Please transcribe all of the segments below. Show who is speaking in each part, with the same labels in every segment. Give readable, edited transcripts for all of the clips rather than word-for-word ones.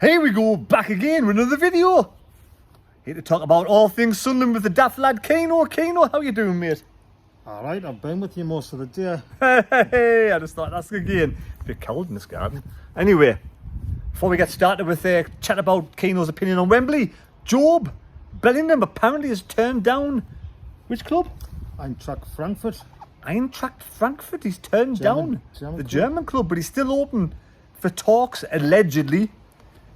Speaker 1: Here we go, back again with another video. Here to talk about all things Sunderland with the daft lad Keno. Keno, how you doing, mate?
Speaker 2: Alright, I've been with you most of the day.
Speaker 1: Hey, I just thought that's again. A bit cold in this garden. Anyway, before we get started with a chat about Keno's opinion on Wembley, Jobe Bellingham apparently has turned down which club?
Speaker 2: Eintracht Frankfurt.
Speaker 1: Eintracht Frankfurt. He's turned down
Speaker 2: German
Speaker 1: the
Speaker 2: club.
Speaker 1: German club, but he's still open for talks, allegedly,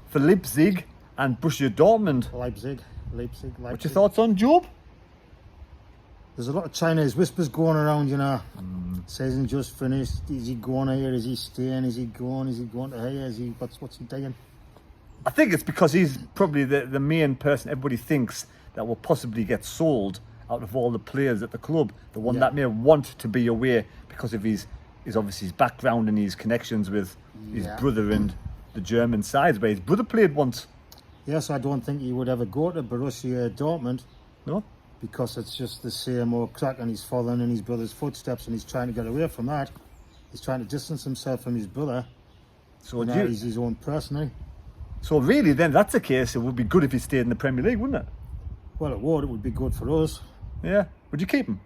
Speaker 1: for Leipzig and Borussia Dortmund.
Speaker 2: Leipzig.
Speaker 1: What's your thoughts on Jobe?
Speaker 2: There's a lot of Chinese whispers going around, you know. Season just finished. Is he going here? Is he staying? Is he going? Is he going to here? Is he what's he doing?
Speaker 1: I think it's because he's probably the main person everybody thinks that will possibly get sold out of all the players at the club. The one that may want to be away because of his obviously his background and his connections with his brother and the German sides, where his brother played once.
Speaker 2: Yes, I don't think he would ever go to Borussia Dortmund.
Speaker 1: No?
Speaker 2: Because it's just the same old Clarke, and he's following in his brother's footsteps, and he's trying to get away from that. He's trying to distance himself from his brother.
Speaker 1: So
Speaker 2: now he's his own person, eh?
Speaker 1: So really, then, that's the case. It would be good if he stayed in the Premier League, wouldn't it?
Speaker 2: Well, it would. It would be good for us.
Speaker 1: Yeah. Would you keep him?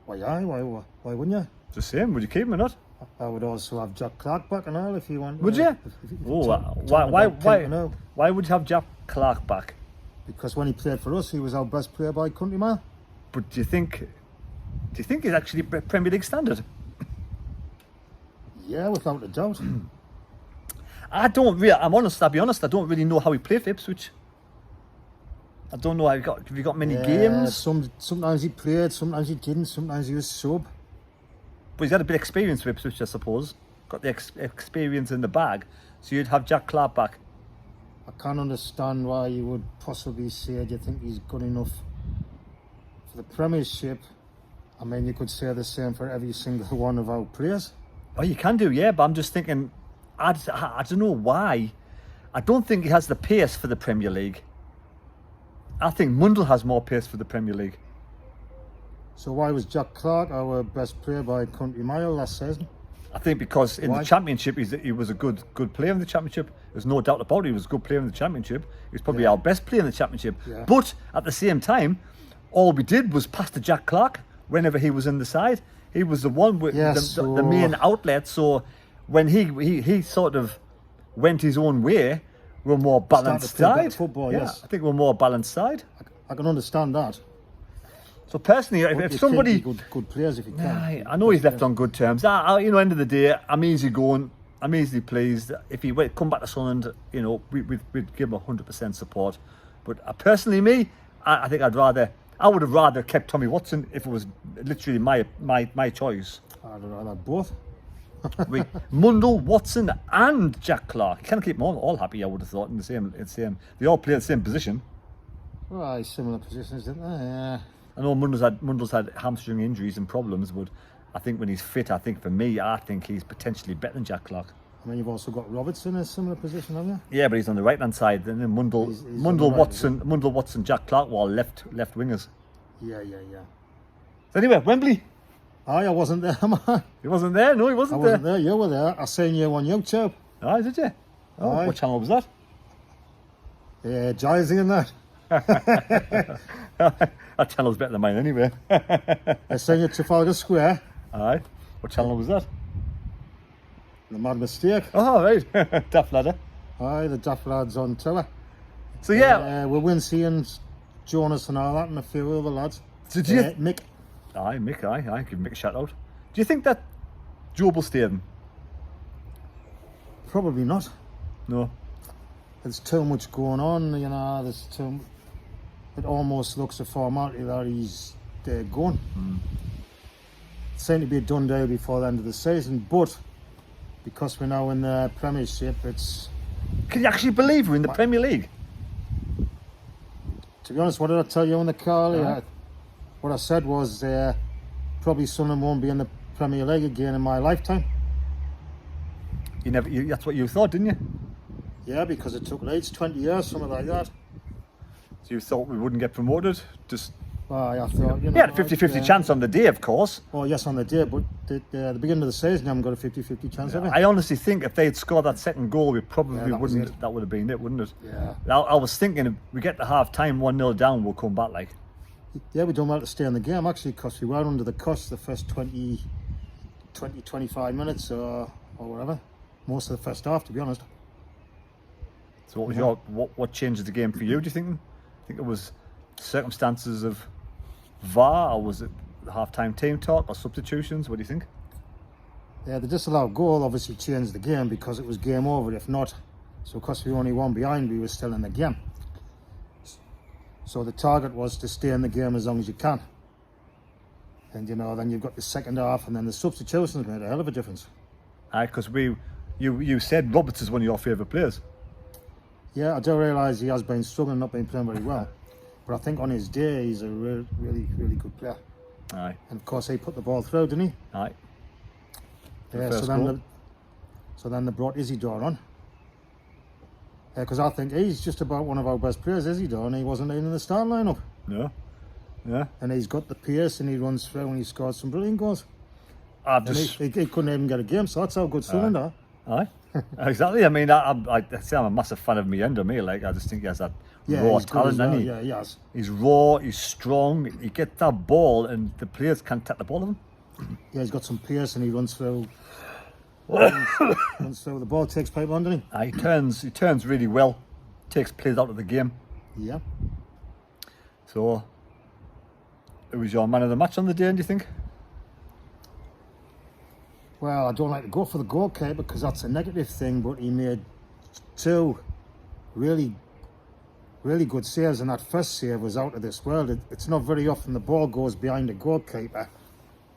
Speaker 2: Why, aye? Why wouldn't you?
Speaker 1: Just saying, would you keep him or not?
Speaker 2: I would also have Jack Clarke back and all if you want.
Speaker 1: Would you? Why would you have Jack Clarke back?
Speaker 2: Because when he played for us, he was our best player by country mile.
Speaker 1: But do you think he's actually Premier League standard?
Speaker 2: Yeah, without a doubt.
Speaker 1: I'll be honest, I don't really know how he played for Ipswich. I don't know, have you got many games?
Speaker 2: Sometimes he played, sometimes he didn't, sometimes he was sub.
Speaker 1: But he's had a bit of experience with Ipswich, I suppose. Got the experience in the bag. So you'd have Jack Clarke back.
Speaker 2: I can't understand why you would possibly say, do you think he's good enough for the Premiership? I mean, you could say the same for every single one of our players.
Speaker 1: Oh, you can do, yeah, but I'm just thinking, I don't know why. I don't think he has the pace for the Premier League. I think Mundell has more pace for the Premier League.
Speaker 2: So why was Jack Clarke our best player by country mile last season?
Speaker 1: I think because in the Championship, he was a good player in the Championship. There's no doubt about it. He was a good player in the Championship. He was probably our best player in the Championship. Yeah. But at the same time, all we did was pass to Jack Clarke whenever he was in the side. He was the one with the main outlet. So when he sort of went his own way, we're a more balanced side.
Speaker 2: Football, yes.
Speaker 1: I think we're a more balanced side.
Speaker 2: I can understand that.
Speaker 1: So personally, if somebody
Speaker 2: good players, if you can.
Speaker 1: I know he's left on good terms. End of the day, I'm easy going. I'm easily pleased. If he come back to Sunderland, we'd give him 100% support. But personally, I think I would have rather kept Tommy Watson if it was literally my choice.
Speaker 2: I'd rather both.
Speaker 1: Mundell, Watson, and Jack Clarke. You can't keep them all happy. I would have thought in the same. They all play the same position.
Speaker 2: Right, similar positions, didn't they? Yeah.
Speaker 1: I know Mundell's had hamstring injuries and problems, but I think when he's fit, I think he's potentially better than Jack Clarke.
Speaker 2: I mean, you've also got Robertson in a similar position, haven't you?
Speaker 1: Yeah, but he's on the right hand side. And then Mundell, Watson, Jack Clarke were all left wingers.
Speaker 2: Yeah.
Speaker 1: So anyway, Wembley.
Speaker 2: I wasn't there, man.
Speaker 1: He wasn't there? No, he wasn't there.
Speaker 2: I wasn't there. You were there. I seen you on YouTube.
Speaker 1: Oh, did you? Oh, what channel was that?
Speaker 2: Yeah, Jazzy and that.
Speaker 1: That channel's better than mine anyway.
Speaker 2: I seen you at Trafalgar Square.
Speaker 1: Aye. What channel was that?
Speaker 2: The Mad Mistake.
Speaker 1: Oh, right. Daft Ladder.
Speaker 2: Aye, the Daft Lads on tour.
Speaker 1: So yeah.
Speaker 2: We're Wincy and Jonas and all that, and a few other lads.
Speaker 1: So
Speaker 2: Mick.
Speaker 1: Aye, Mick, aye. Give Mick a shout out. Do you think that Jobe will stay then?
Speaker 2: Probably not.
Speaker 1: No.
Speaker 2: There's too much going on, it almost looks a formality that he's gone. It seemed to be a done deal before the end of the season, but because we're now in the Premiership, it's...
Speaker 1: Can you actually believe we're in the Premier League?
Speaker 2: To be honest, what did I tell you in the car? What I said was probably Sunderland won't be in the Premier League again in my lifetime.
Speaker 1: That's what you thought, didn't you?
Speaker 2: Yeah, because it took Leeds 20 years, something like that.
Speaker 1: So you thought we wouldn't get promoted? Just
Speaker 2: Well, I thought,
Speaker 1: He had a 50-50 chance on the day, of course.
Speaker 2: Oh, yes, on the day, but the beginning of the season, you haven't got a 50-50 chance, have you?
Speaker 1: I honestly think if they'd scored that second goal, we probably
Speaker 2: that
Speaker 1: wouldn't. That would have been it, wouldn't it?
Speaker 2: Yeah.
Speaker 1: I was thinking if we get to half time, 1-0 down, we'll come back like.
Speaker 2: Yeah, we done well to stay in the game, actually, because we were under the cost the first 25 minutes or whatever. Most of the first half, to be honest.
Speaker 1: So what was what changed the game for you, do you think? I think it was circumstances of VAR, or was it the half-time team talk or substitutions? What do you think?
Speaker 2: Yeah, the disallowed goal obviously changed the game because it was game over if not. So because we only one behind, we were still in the game. So the target was to stay in the game as long as you can. And then you've got the second half, and then the substitutions made a hell of a difference.
Speaker 1: Aye, because you said Roberts is one of your favourite players.
Speaker 2: Yeah, I do realise he has been struggling, not been playing very well. But I think on his day, he's a really, really good player.
Speaker 1: Aye.
Speaker 2: And of course, he put the ball through, didn't he?
Speaker 1: Aye.
Speaker 2: Yeah. So then they brought Isidore on. Because I think he's just about one of our best players, Isidore, and he wasn't even in the starting lineup.
Speaker 1: No. Yeah.
Speaker 2: And he's got the pace, and he runs through, and he scored some brilliant goals. He couldn't even get a game, so that's how good Sunderland are.
Speaker 1: Aye. Exactly. I mean, I'm a massive fan of Meander. Like, I just think he has that raw talent, doesn't he?
Speaker 2: Yeah, he has.
Speaker 1: He's raw. He's strong. He gets that ball, and the players can't tap the ball of him.
Speaker 2: Yeah, he's got some pace, and he runs through. The ball takes people on, doesn't
Speaker 1: he? He turns really well. Takes players out of the game.
Speaker 2: Yeah.
Speaker 1: So, who was your man of the match on the day, do you think?
Speaker 2: Well, I don't like to go for the goalkeeper because that's a negative thing, but he made two really good saves, and that first save was out of this world. It's not very often the ball goes behind the goalkeeper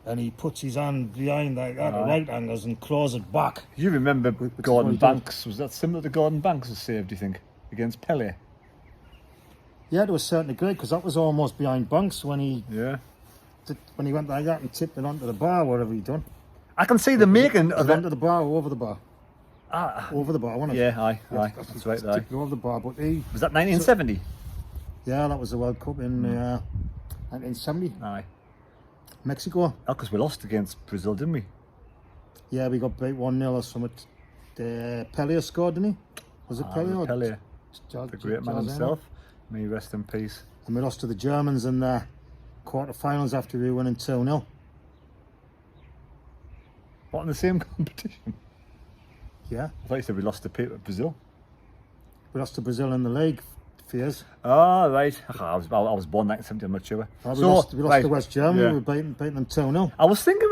Speaker 2: and he puts his hand behind like that at right angles and claws it back.
Speaker 1: You remember Gordon Banks? Was that similar to Gordon Banks' save, do you think, against Pele?
Speaker 2: Yeah, to a certain degree, because that was almost behind Banks when he went like that and tipped it onto the bar, whatever he done.
Speaker 1: I can see the making of it.
Speaker 2: Onto the bar or over the bar? Over the bar, wasn't it?
Speaker 1: Yeah, aye. That's right, aye.
Speaker 2: Over the bar, but
Speaker 1: was that 1970?
Speaker 2: Yeah, that was the World Cup in 1970.
Speaker 1: Aye.
Speaker 2: Mexico.
Speaker 1: Oh, because we lost against Brazil, didn't we?
Speaker 2: Yeah, we got beat 1-0 or something. Pele scored, didn't he? Was it Pele?
Speaker 1: Pele. The great man himself. May he rest in peace.
Speaker 2: And we lost to the Germans in the quarter-finals after we were winning 2-0.
Speaker 1: What, in the same competition?
Speaker 2: Yeah.
Speaker 1: I thought you said we lost to Brazil.
Speaker 2: We lost to Brazil in the league phase.
Speaker 1: Oh, right. I was born 1970, I'm not sure.
Speaker 2: We lost to West Germany. Yeah. We beat them 2-0.
Speaker 1: I was thinking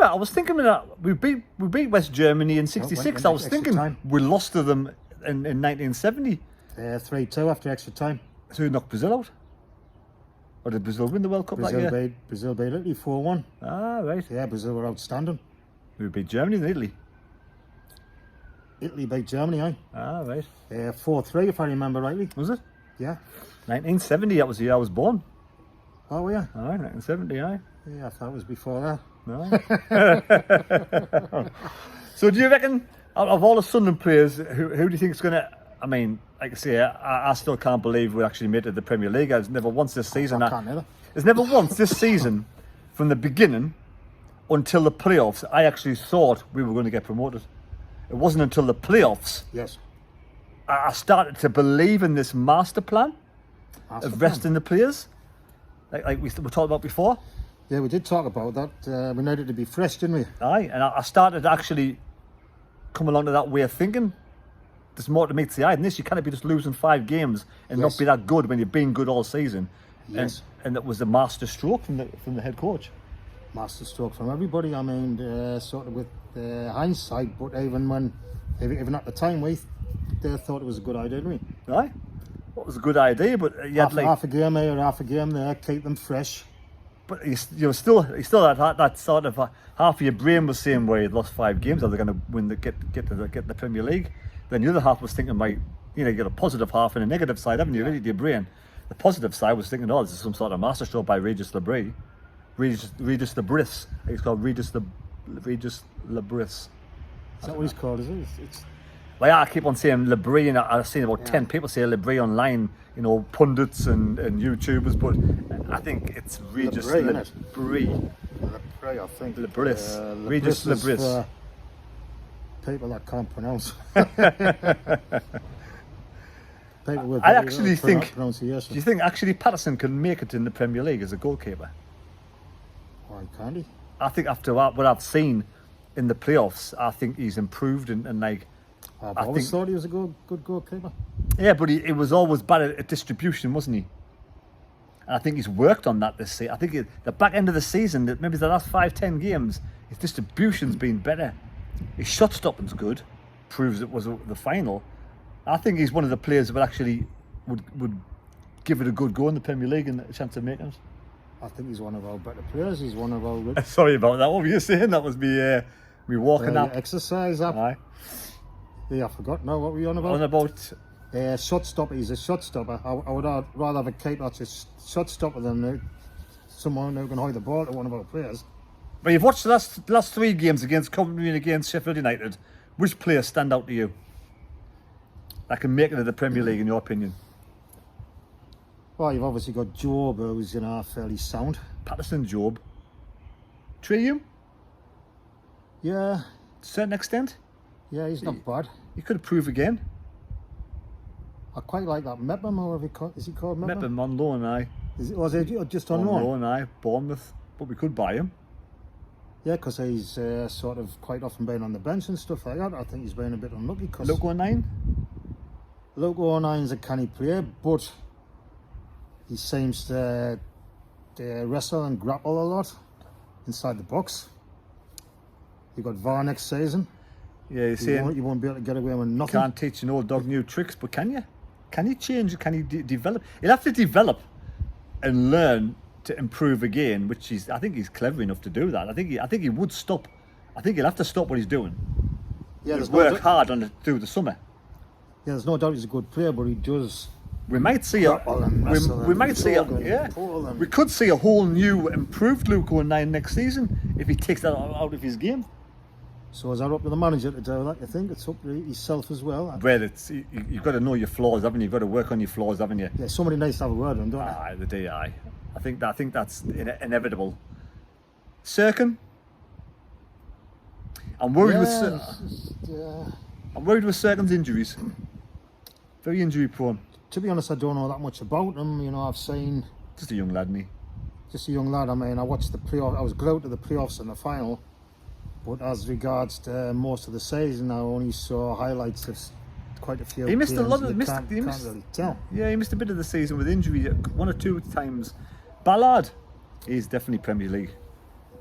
Speaker 1: that we beat West Germany in '66. I was thinking we lost to them in 1970.
Speaker 2: 3-2 after extra time.
Speaker 1: So we knocked Brazil out? Or did Brazil win the World Cup that year?
Speaker 2: Brazil beat Italy 4-1.
Speaker 1: Ah, right.
Speaker 2: Yeah, Brazil were outstanding.
Speaker 1: We beat Germany and Italy.
Speaker 2: Italy beat Germany, aye.
Speaker 1: Ah, right.
Speaker 2: 4-3, if I remember rightly.
Speaker 1: Was it?
Speaker 2: Yeah.
Speaker 1: 1970, that was the year I was born.
Speaker 2: Oh, yeah.
Speaker 1: Aye, 1970, aye.
Speaker 2: Yeah, I thought it was before
Speaker 1: that. No. So do you reckon, of all the Sunderland players, who do you think is going to... I mean, like I say, I still can't believe we actually made it to the Premier League. There's never once this season...
Speaker 2: I can't either.
Speaker 1: There's never once this season, from the beginning until the playoffs, I actually thought we were going to get promoted. It wasn't until the playoffs I started to believe in this master plan of resting the players, like we talked about before.
Speaker 2: Yeah, we did talk about that. We needed to be fresh, didn't we?
Speaker 1: Aye, and I started to actually come along to that way of thinking. There's more to meet the eye than this. You can't be just losing 5 games and not be that good when you've been good all season.
Speaker 2: Yes.
Speaker 1: And it was a master stroke from the head coach.
Speaker 2: Master stroke from everybody. I mean, sort of with hindsight, but even at the time, they thought it was a good idea, didn't we?
Speaker 1: Aye, it was a good idea, but you had
Speaker 2: half a game here, half a game there, keep them fresh.
Speaker 1: But you still had that sort of half of your brain was saying, well, you lost 5 games, are they going to win get the Premier League? Then the other half was thinking, you got a positive half and a negative side, haven't you? Really, your brain. The positive side was thinking, this is some sort of masterstroke by Regis Lebris. Regis Lebris. He's called Regis Lebris.
Speaker 2: Is that what he's called? Is it?
Speaker 1: Well, yeah, I keep on saying Lebris, and I've seen about 10 people say Lebris online. you know, pundits and YouTubers, but I think it's Regis Lebris.
Speaker 2: I think.
Speaker 1: Lebris. Regis Lebris.
Speaker 2: People that can't pronounce. People with
Speaker 1: I actually think.
Speaker 2: pronunciation.
Speaker 1: Do you think actually Patterson can make it in the Premier League as a goalkeeper?
Speaker 2: Why can't he?
Speaker 1: I think after what I've seen in the playoffs, I think he's improved and like.
Speaker 2: I've always thought he was a good goalkeeper.
Speaker 1: Yeah, but he was always bad at distribution, wasn't he? And I think he's worked on that this season. I think the back end of the season, that maybe the last 5-10 games, his distribution's been better. His shot stopping's good, proves it was the final. I think he's one of the players that actually would give it a good go in the Premier League and a chance of making it.
Speaker 2: I think he's one of our better players. He's one of our...
Speaker 1: Sorry about that. What were you saying? That was me walking up.
Speaker 2: Exercise up.
Speaker 1: Aye.
Speaker 2: Yeah, I forgot now what were you on about?
Speaker 1: On about...
Speaker 2: shot stopper. He's a shot stopper. I would rather have a keeper that's a shot stopper than someone who can hold the ball to one of our players.
Speaker 1: But you've watched the last 3 games against Coventry and against Sheffield United. Which players stand out to you that can make it to the Premier League, in your opinion?
Speaker 2: Well, you've obviously got Jobe, who's fairly sound.
Speaker 1: Patterson, Jobe. Trium?
Speaker 2: Yeah.
Speaker 1: To a certain extent?
Speaker 2: Yeah, he's not bad.
Speaker 1: He could improve again.
Speaker 2: I quite like that Mepham, or is he called Mepham?
Speaker 1: Mepham on loan, aye.
Speaker 2: Was he just on loan?
Speaker 1: On loan, aye. Bournemouth. But we could buy him.
Speaker 2: Yeah, because he's sort of quite often been on the bench and stuff like that. I think he's been a bit unlucky.
Speaker 1: Loco 9?
Speaker 2: Loco 9's a canny player, but he seems to wrestle and grapple a lot inside the box. You've got VAR next season.
Speaker 1: Yeah,
Speaker 2: you won't be able to get away with nothing.
Speaker 1: Can't teach an old dog new tricks, but can you? Can you change? Can you develop? He'll have to develop and learn to improve again, which I think he's clever enough to do that. I think he would stop. I think he'll have to stop what he's doing.
Speaker 2: Yeah,
Speaker 1: he'll work hard on it through the summer.
Speaker 2: Yeah, there's no doubt he's a good player, but he does.
Speaker 1: We might see we could see a whole new improved Luco 9 next season if he takes that out of his game.
Speaker 2: So is that up to the manager to do that? You think it's up to himself as well?
Speaker 1: Well, you've got to know your flaws, haven't you? You've got to work on your flaws, haven't you?
Speaker 2: Yeah, somebody needs to have a word on, don't they?
Speaker 1: Aye, the DI. I think that's inevitable. Serkin. I'm worried I'm worried with Serkin's injuries. Very injury prone.
Speaker 2: To be honest, I don't know that much about him. You know, I've seen...
Speaker 1: Just a young lad, isn't he?
Speaker 2: Just a young lad. I mean, I watched the playoff. I was glued to the playoffs and the final. But as regards to most of the season, I only saw highlights of quite a few.
Speaker 1: He missed a lot of...
Speaker 2: Can't really tell.
Speaker 1: Yeah, he missed a bit of the season with injury 1 or 2 times. Ballard, he's definitely Premier League.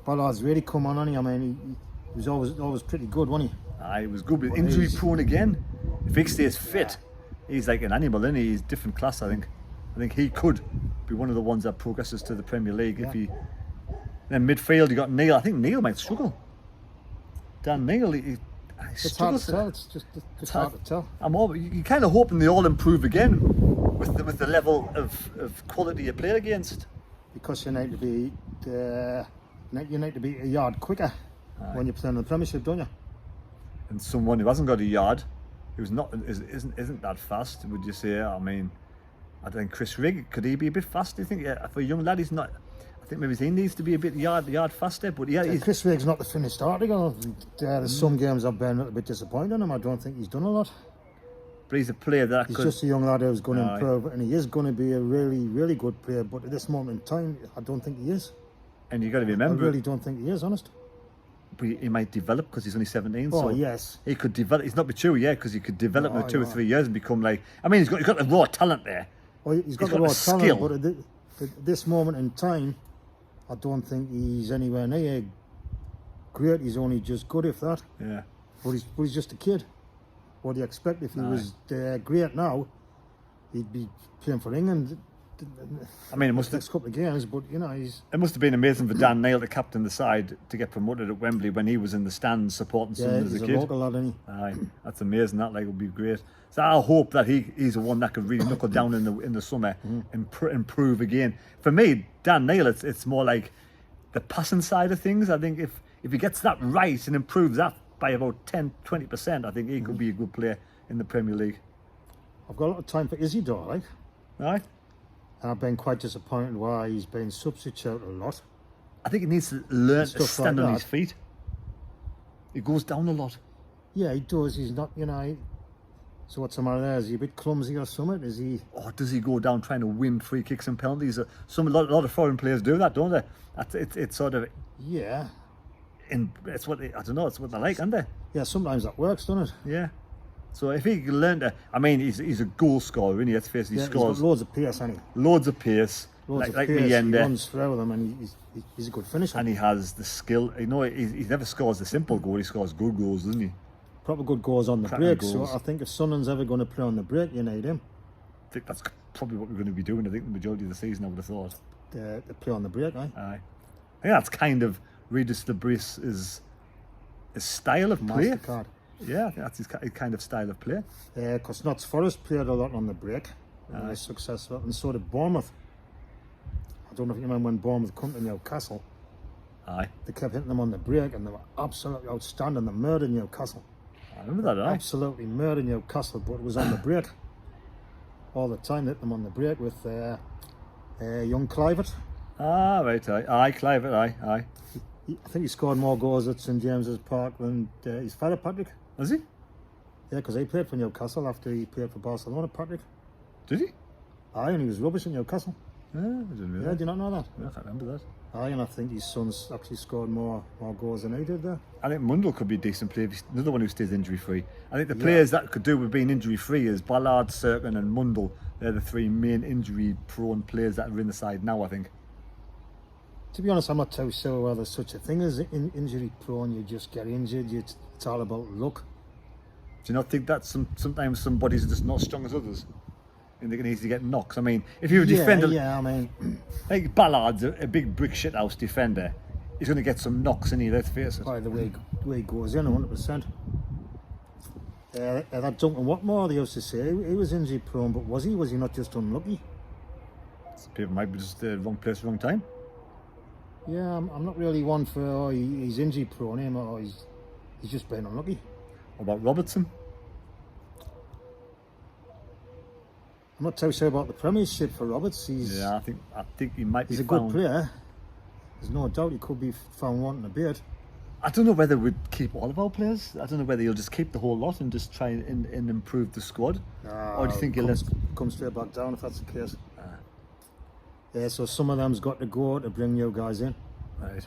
Speaker 2: Ballard's really come on, hasn't he? I mean, he was always pretty good, wasn't he?
Speaker 1: Aye, he was good, but injury prone again. If he stays fit, he's like an animal, isn't he? He's different class, I think. I think he could be one of the ones that progresses to the Premier League if he... Then midfield, you got Neil. I think Neil might struggle. Dan Neil, he
Speaker 2: it's hard to tell. It's hard to tell.
Speaker 1: You're kind of hoping they all improve again with the level of quality you play against.
Speaker 2: Because you need to be a yard quicker when you're playing in the Premiership, don't you?
Speaker 1: And someone who hasn't got a yard, who's not isn't that fast, would you say? I mean, I think Chris Rigg, could he be a bit fast? Do you think? Yeah, for a young lad, he's not. I think maybe he needs to be a bit yard faster. But
Speaker 2: Chris Rigg's not the finished article. There's some games I've been a little bit disappointed in him. I don't think he's done a lot.
Speaker 1: But he's a player that
Speaker 2: he's just a young lad who's going to improve, and he is going to be a really, really good player. But at this moment in time, I don't think he is.
Speaker 1: And you got to remember,
Speaker 2: I really don't think he is, honest.
Speaker 1: But he might develop because he's only 17.
Speaker 2: Oh,
Speaker 1: so
Speaker 2: yes.
Speaker 1: He could develop. He's not mature yet because he could develop in 2 or 3 years and become like. I mean, he's got the raw talent there.
Speaker 2: Oh, he's got the raw talent, but at this moment in time, I don't think he's anywhere near great. He's only just good, if that.
Speaker 1: Yeah.
Speaker 2: But he's just a kid. What do you expect? If he was great now, he'd be playing for England.
Speaker 1: I mean, it must
Speaker 2: next couple of games, but you know,
Speaker 1: it must have been amazing for Dan Neil to captain the side to get promoted at Wembley when he was in the stands supporting Sunderland as a kid.
Speaker 2: Yeah, he's a local lad, isn't he?
Speaker 1: Aye, that's amazing. That would be great. So I hope that he's the one that could really knuckle down in the summer and improve again. For me, Dan Neil, it's more like the passing side of things. I think if he gets that right and improves that by about 10-20%, I think he could be a good player in the Premier League.
Speaker 2: I've got a lot of time for Isidore, right?
Speaker 1: Aye.
Speaker 2: And I've been quite disappointed why he's been substituted a lot.
Speaker 1: I think he needs to learn to
Speaker 2: Stuff
Speaker 1: stand
Speaker 2: like
Speaker 1: on
Speaker 2: that.
Speaker 1: his feet. He goes down a lot.
Speaker 2: Yeah, he does. He's not, so what's the matter there? Is he a bit clumsy or something? Is he?
Speaker 1: Or does he go down trying to win free kicks and penalties? A lot of foreign players do that, don't they? It's sort of,
Speaker 2: Yeah.
Speaker 1: it's what I don't know. It's what they like, aren't they?
Speaker 2: Yeah, sometimes that works, doesn't it?
Speaker 1: Yeah. So if he can learn to, I mean, he's a goal scorer, isn't he? Let's face it, he
Speaker 2: Yeah,
Speaker 1: scores
Speaker 2: he's got loads of pace, hasn't he?
Speaker 1: loads of pace,
Speaker 2: Loads
Speaker 1: like
Speaker 2: of pace. He
Speaker 1: Miyende,
Speaker 2: runs through them, and he's a good finisher.
Speaker 1: and he has the skill. You know, he never scores the simple goal. He scores good goals, doesn't he?
Speaker 2: Proper good goals on the
Speaker 1: Cracking
Speaker 2: break.
Speaker 1: goals.
Speaker 2: So I think if Sunderland's ever going to play on the break, you need him.
Speaker 1: I think that's probably what we're going to be doing. I think the majority of the season, I would have thought.
Speaker 2: To play on the break, eh?
Speaker 1: Aye. I think that's kind of redistribution his style of play.
Speaker 2: Mastercard.
Speaker 1: Yeah, I think that's his kind of style of play.
Speaker 2: Because Notts Forest played a lot on the break. And they're successful. And so did Bournemouth. I don't know if you remember when Bournemouth come to Newcastle.
Speaker 1: Aye,
Speaker 2: They kept hitting them on the break, and they were absolutely outstanding. They murdered Newcastle.
Speaker 1: I remember that. Aye.
Speaker 2: Absolutely murdered Newcastle, but it was on the break. All the time, they hit them on the break with young Clivert.
Speaker 1: Ah, right. Aye, Clive. Aye.
Speaker 2: I think he scored more goals at St James's Park than his father, Patrick.
Speaker 1: Was he?
Speaker 2: Yeah, because he played for Newcastle after he played for Barcelona, Patrick.
Speaker 1: Did he?
Speaker 2: Aye, and he was rubbish at Newcastle.
Speaker 1: Yeah, I didn't know
Speaker 2: Yeah,
Speaker 1: that.
Speaker 2: do you not know that?
Speaker 1: I can't remember that.
Speaker 2: Aye, and I think his son's actually scored more goals than he did there.
Speaker 1: I think Mundell could be a decent player. He's another one who stays injury free. I think the players that could do with being injury free is Ballard, Serkin, and Mundell. They're the three main injury prone players that are in the side now, I think.
Speaker 2: To be honest, I'm not too sure whether there's such a thing as injury prone. You just get injured. It's all about luck.
Speaker 1: Do you not think that sometimes some bodies are just not as strong as others? And they can easily get knocks. I mean, if you're a defender,
Speaker 2: Yeah, I mean,
Speaker 1: like Ballard's a big brick shithouse defender, he's going to get some knocks, isn't he? Let's face it.
Speaker 2: by the way he goes in, 100%. That Duncan Watmore, they used to say he was injury prone, but was he? Was he not just unlucky?
Speaker 1: People might be just wrong place, wrong time.
Speaker 2: Yeah, I'm not really one for he's injury prone, him, or he's just been unlucky.
Speaker 1: What about Robertson?
Speaker 2: I'm not too sure about the Premiership for Roberts.
Speaker 1: Yeah, I think he might be
Speaker 2: He's a
Speaker 1: found.
Speaker 2: good player. There's no doubt he could be found wanting a bit.
Speaker 1: I don't know whether we'd keep all of our players. I don't know whether he'll just keep the whole lot and just try and improve the squad. Or do you think he'll let...
Speaker 2: come straight back down if that's the case? Yeah, so some of them's got to go to bring you guys in.
Speaker 1: Right.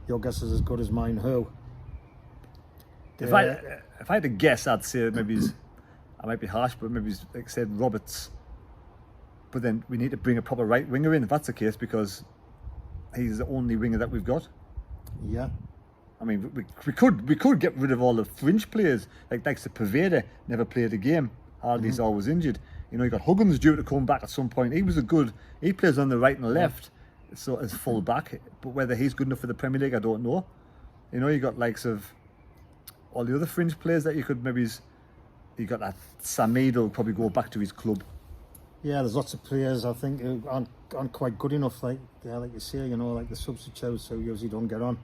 Speaker 2: Your guess is as good as mine. Who?
Speaker 1: If I had to guess, I'd say maybe I might be harsh, but maybe like I said, Roberts. But then we need to bring a proper right winger in if that's the case, because he's the only winger that we've got.
Speaker 2: Yeah.
Speaker 1: I mean, we could get rid of all the fringe players, like the Paveda never played a game. Hardy's always injured. You know, you got Huggins due to come back at some point. He plays on the right and the left, so as full back. But whether he's good enough for the Premier League, I don't know. You know, you got likes of all the other fringe players that you could maybe. You got that Samid will probably go back to his club.
Speaker 2: Yeah, there's lots of players I think who aren't quite good enough, like you say, you know, like the substitutes who usually don't get on.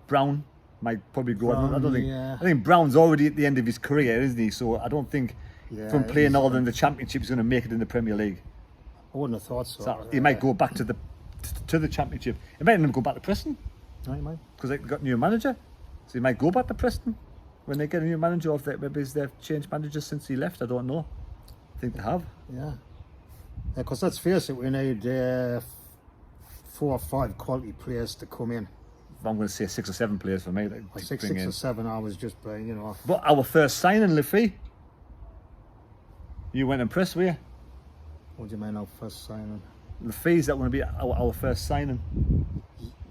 Speaker 1: Brown might probably go.
Speaker 2: Brown,
Speaker 1: I don't think.
Speaker 2: yeah.
Speaker 1: I think Brown's already at the end of his career, isn't he? So I don't think from playing
Speaker 2: he's-
Speaker 1: all in the Championship he's going to make it in the Premier League.
Speaker 2: I wouldn't have thought so.
Speaker 1: So he might go back to the Championship. He might even go back to Preston
Speaker 2: Right, mate.
Speaker 1: because they've got a new manager. So he might go back to Preston when they get a new manager. Or if maybe they've changed managers since he left. I don't know. I think they have.
Speaker 2: Yeah. Because let's face it, we need 4 or 5 quality players to come in.
Speaker 1: I'm going to say 6 or 7 players for me. Like,
Speaker 2: Like
Speaker 1: to
Speaker 2: six
Speaker 1: bring in.
Speaker 2: or 7 hours just by, you know.
Speaker 1: But our first signing, Liffey. You went impressed, were you?
Speaker 2: What do you mean our first signing?
Speaker 1: The fees that want to be our first signing.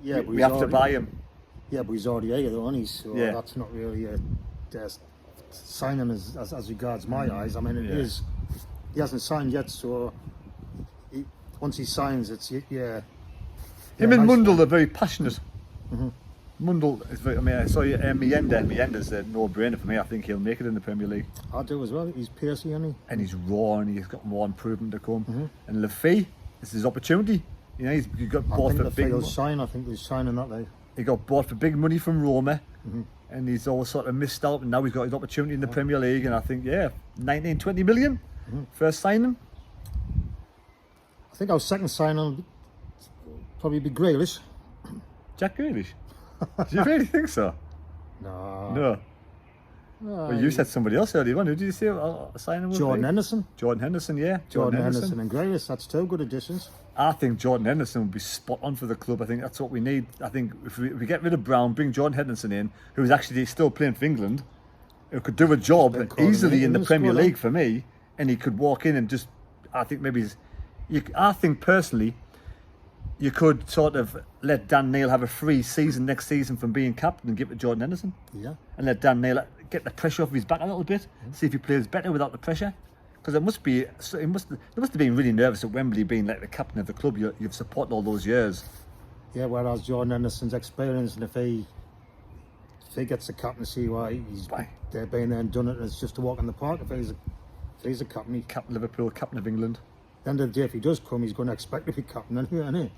Speaker 2: Yeah, but
Speaker 1: We
Speaker 2: he's
Speaker 1: have to
Speaker 2: already-
Speaker 1: buy him.
Speaker 2: Yeah, but he's already here, though, isn't he? So
Speaker 1: Yeah.
Speaker 2: that's not really a signing as regards my eyes. I mean, it is. He hasn't signed yet, so once he signs, it's
Speaker 1: Him
Speaker 2: nice.
Speaker 1: and Mundell are very passionate. Mundell is very. I mean, I saw you, Miyende. Miyende's a no-brainer for me. I think he'll make it in the Premier League.
Speaker 2: I do as well. He's pacey, isn't he?
Speaker 1: And he's raw, and he's got more improvement to come. And Lefebvre, this is his opportunity. You know, he got
Speaker 2: I
Speaker 1: bought
Speaker 2: think
Speaker 1: for
Speaker 2: the
Speaker 1: big.
Speaker 2: field sign. I think he's signing that day.
Speaker 1: He got bought for big money from Roma, and he's always sort of missed out. And now he's got his opportunity in the Premier League. And I think, 19, 20 million first signing.
Speaker 2: I think our second signing will probably be Grealish.
Speaker 1: Jack Grealish? Do you really think so?
Speaker 2: No.
Speaker 1: No. Well, you said somebody else earlier on. Who did you say signing would
Speaker 2: Jordan
Speaker 1: be?
Speaker 2: Henderson.
Speaker 1: Jordan Henderson, yeah.
Speaker 2: Jordan Henderson and Grealish. That's two good additions.
Speaker 1: I think Jordan Henderson would be spot on for the club. I think that's what we need. I think if we get rid of Brown, bring Jordan Henderson in, who's actually still playing for England, who could do a job easily in the Premier League for me, and he could walk in and just, I think maybe, I think personally, you could sort of let Dan Neil have a free season next season from being captain and give it to Jordan Henderson.
Speaker 2: Yeah.
Speaker 1: And let Dan Neil get the pressure off his back a little bit, see if he plays better without the pressure. Because they must have been really nervous at Wembley being like the captain of the club you've supported all those years.
Speaker 2: Yeah, whereas Jordan Henderson's experience, and if he gets the captaincy, they've been there and done it, and it's just a walk in the park. If he's a captain,
Speaker 1: Captain Liverpool, captain of England.
Speaker 2: At the end of the day, if he does come, he's going to expect to be captain anyway, isn't he?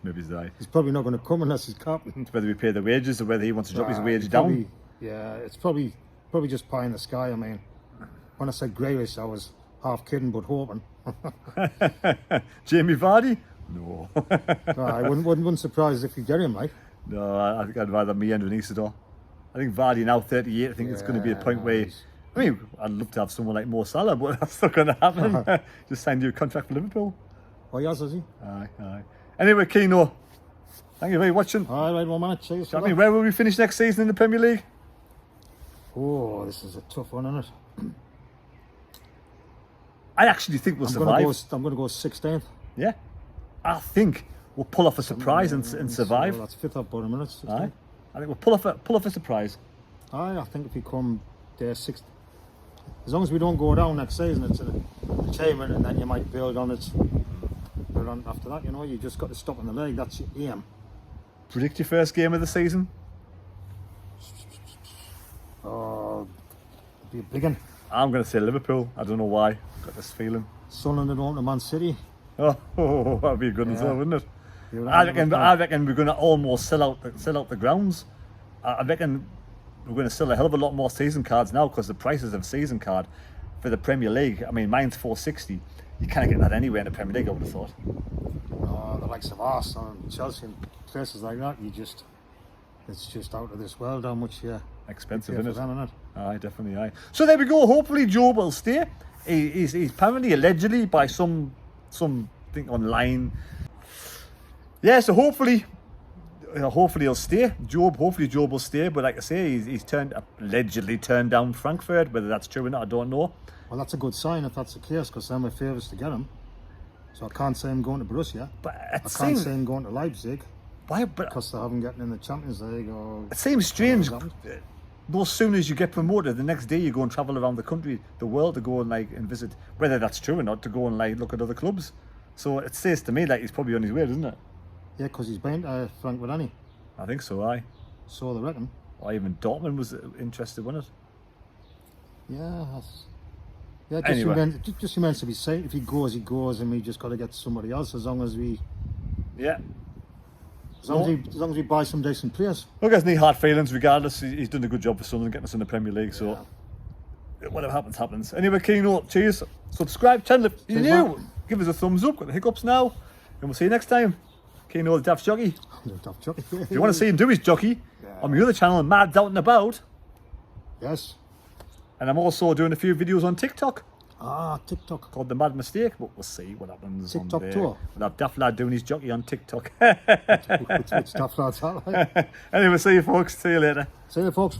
Speaker 1: Maybe he's right.
Speaker 2: He's probably not going to come unless he's captain.
Speaker 1: Whether we pay the wages or whether he wants to drop his wage down.
Speaker 2: Yeah, it's probably just pie in the sky. I mean, when I said Grealish, I was half kidding but hoping.
Speaker 1: Jamie Vardy? No.
Speaker 2: I wouldn't surprise if you get him, like.
Speaker 1: No, I think I'd rather me and Isidore. I think Vardy now 38. I think it's going to be a point where. I mean, I'd love to have someone like Mo Salah, but that's not going to happen. Just signed you a contract for Liverpool.
Speaker 2: Oh, yes, is he?
Speaker 1: Aye. Anyway, Keno, thank you for watching.
Speaker 2: All right, well, man, cheers.
Speaker 1: I mean, where will we finish next season in the Premier League?
Speaker 2: Oh, this is a tough one, isn't it?
Speaker 1: I actually think we'll survive.
Speaker 2: I'm going to go 16th.
Speaker 1: Yeah. I think we'll pull off a surprise and survive.
Speaker 2: So that's fifth up bottom minutes.
Speaker 1: Aye. I think we'll pull off a surprise.
Speaker 2: Aye, I think if we come there sixth, as long as we don't go down next season, it's an achievement, and then you might build on it. Build on after that, you just got to stop in the league. That's your aim.
Speaker 1: Predict your first game of the season.
Speaker 2: Oh, it'll be a big one.
Speaker 1: I'm going to say Liverpool. I don't know why. I've got this feeling.
Speaker 2: Sunderland and home to Man City.
Speaker 1: Oh, that'd be a good as well, wouldn't it? I reckon we're going to almost sell out the grounds. I reckon we're going to sell a hell of a lot more season cards now because the prices of season card for the Premier League. I mean, mine's $4.60. You can't get that anywhere in the Premier League, I would have thought.
Speaker 2: The likes of Arsenal and Chelsea and places like that, it's just out of this world how much
Speaker 1: expensive, isn't it?
Speaker 2: Isn't it?
Speaker 1: Aye, definitely, aye. So there we go. Hopefully Jobe will stay. He's apparently, allegedly, by some thing online. Yeah, so hopefully he'll stay. Hopefully Jobe will stay. But like I say, he's allegedly turned down Frankfurt. Whether that's true or not, I don't know.
Speaker 2: Well, that's a good sign if that's the case, because they're my favourites to get him. So I can't say I'm going to Borussia.
Speaker 1: But
Speaker 2: I can't say I'm going to Leipzig.
Speaker 1: Why? But
Speaker 2: because they haven't gotten in the Champions League.
Speaker 1: It seems strange. No sooner as you get promoted, the next day you go and travel around the country, the world, to go and and visit. Whether that's true or not, to go and look at other clubs. So it says to me like he's probably on his way, doesn't it?
Speaker 2: Yeah, because he's been to Frankfurt, hasn't he?
Speaker 1: I think so. Aye.
Speaker 2: So they reckon.
Speaker 1: Or even Dortmund was interested, wasn't it?
Speaker 2: Yeah. Yeah, just remains to be seen. If he goes, and we just got to get somebody else. As long as we, as long as we buy some decent players.
Speaker 1: Look, there's no hard feelings. Regardless, he's done a good job for Sunderland getting us in the Premier League. So whatever happens. Anyway, Keno, cheers. Subscribe, channel if you're new. Give us a thumbs up. Got the hiccups now, and we'll see you next time. Keno, the Daft Jockey. If you want to see him do his jockey on my other channel, Mad Out and About.
Speaker 2: Yes.
Speaker 1: And I'm also doing a few videos on TikTok.
Speaker 2: TikTok.
Speaker 1: Called The Mad Mistake, but we'll see what happens.
Speaker 2: TikTok
Speaker 1: on there.
Speaker 2: tour.
Speaker 1: We'll have Daft Lad doing his jockey on TikTok.
Speaker 2: Which Daft Lad's that like?
Speaker 1: Anyway, see you folks. See you later.
Speaker 2: See you folks.